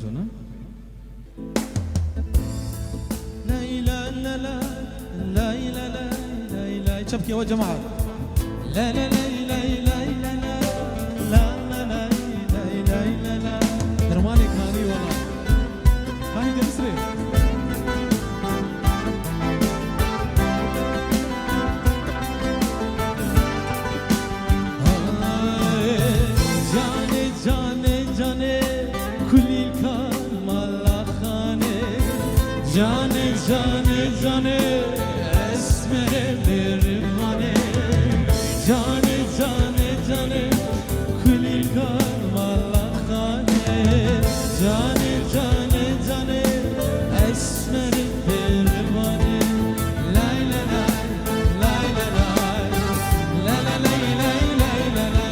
canım. Leyla la la leyla la leyla çabuk ya cemaat. La la leyla leyla la la la leyla leyla درمانك هاني والله هاي دمسري Cane cane cane esmere dermane Cane cane cane kulikan malakane Cane cane cane esmere dermane Lay la lay lay la lay La la lay lay lay la lay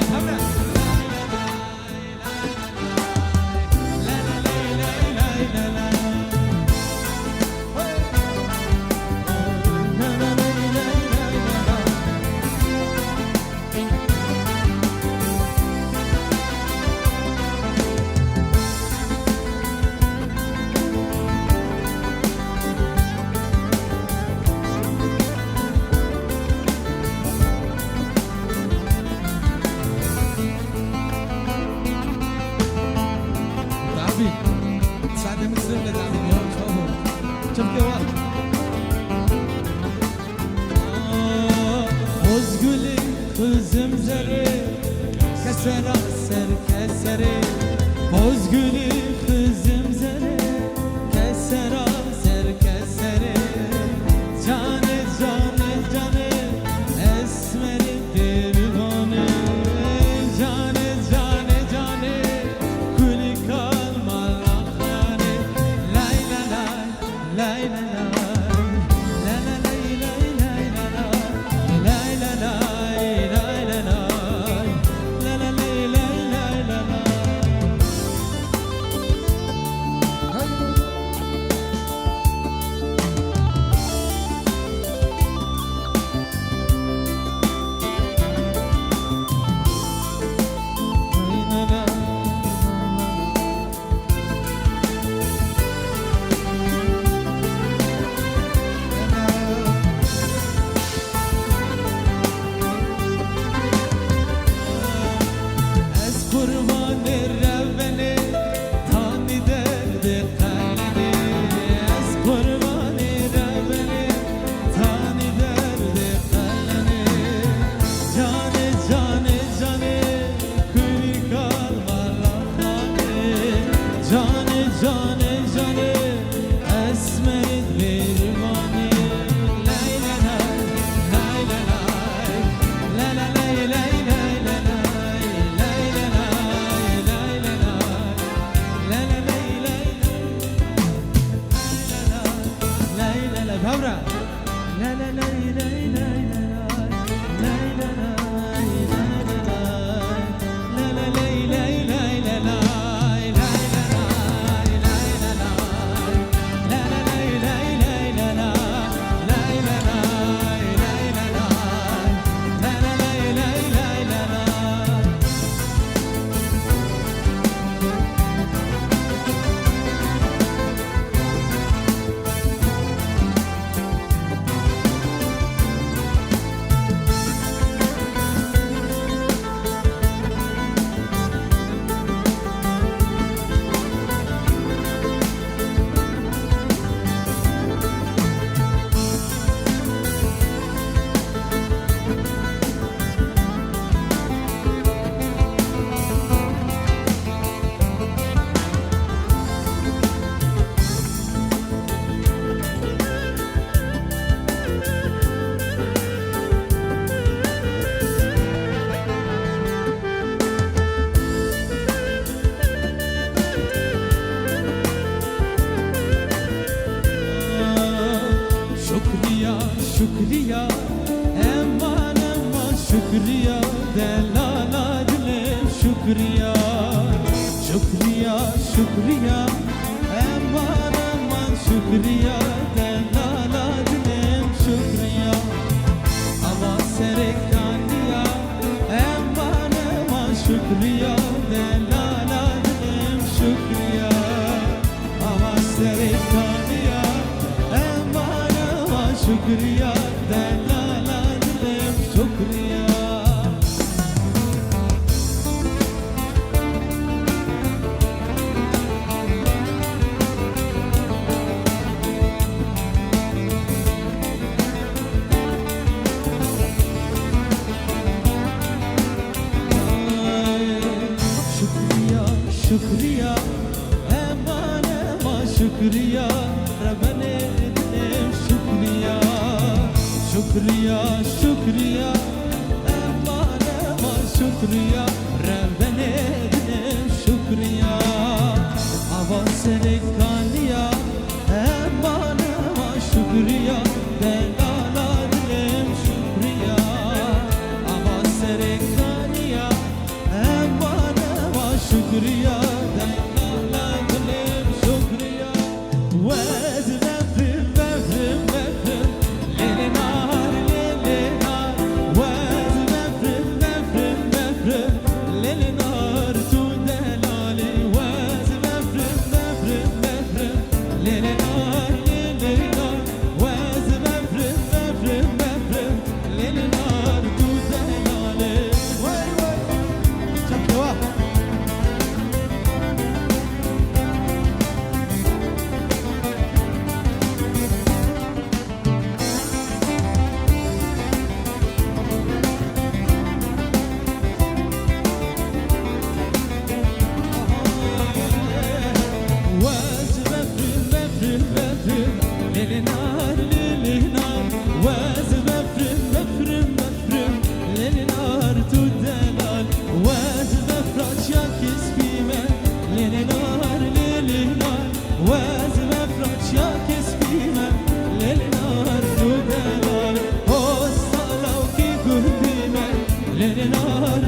Hamra La la lay lay lay la lay şükriya eman eman şükriya delala dile şükriya şükriya şükriya eman eman şükriya delala dile şükriya ama serekandiya eman eman şükriya delala dile şükriya شكريا دلالا دلم شكريا شكريا امان ما شكريا ربنا دلم شكريا شكريا شكريا امان ما شكريا ربنا دلم شكريا avasere kaliya eman ma şükriya delala dilem şükriya avasere kaliya eman ma şükriya delala dilem şükriya vez vefrim vefrim vefrim lele nar vez vefrim vefrim vefrim lele nar tu delali vez vefrim vefrim vefrim lele nar vez vefrim vefrim vefrim lele nar tu delali vay vay çapkava وز بفرم بفرم بفرم ليل نهار ليل نهار وز بفرم بفرم بفرم ليل نهار تدلال وز بفرج يا كسبيمة ليل نهار وز بفرج يا كسبيمة ليل نهار تدلال هو الصلاة وكي قديمة ليل نهار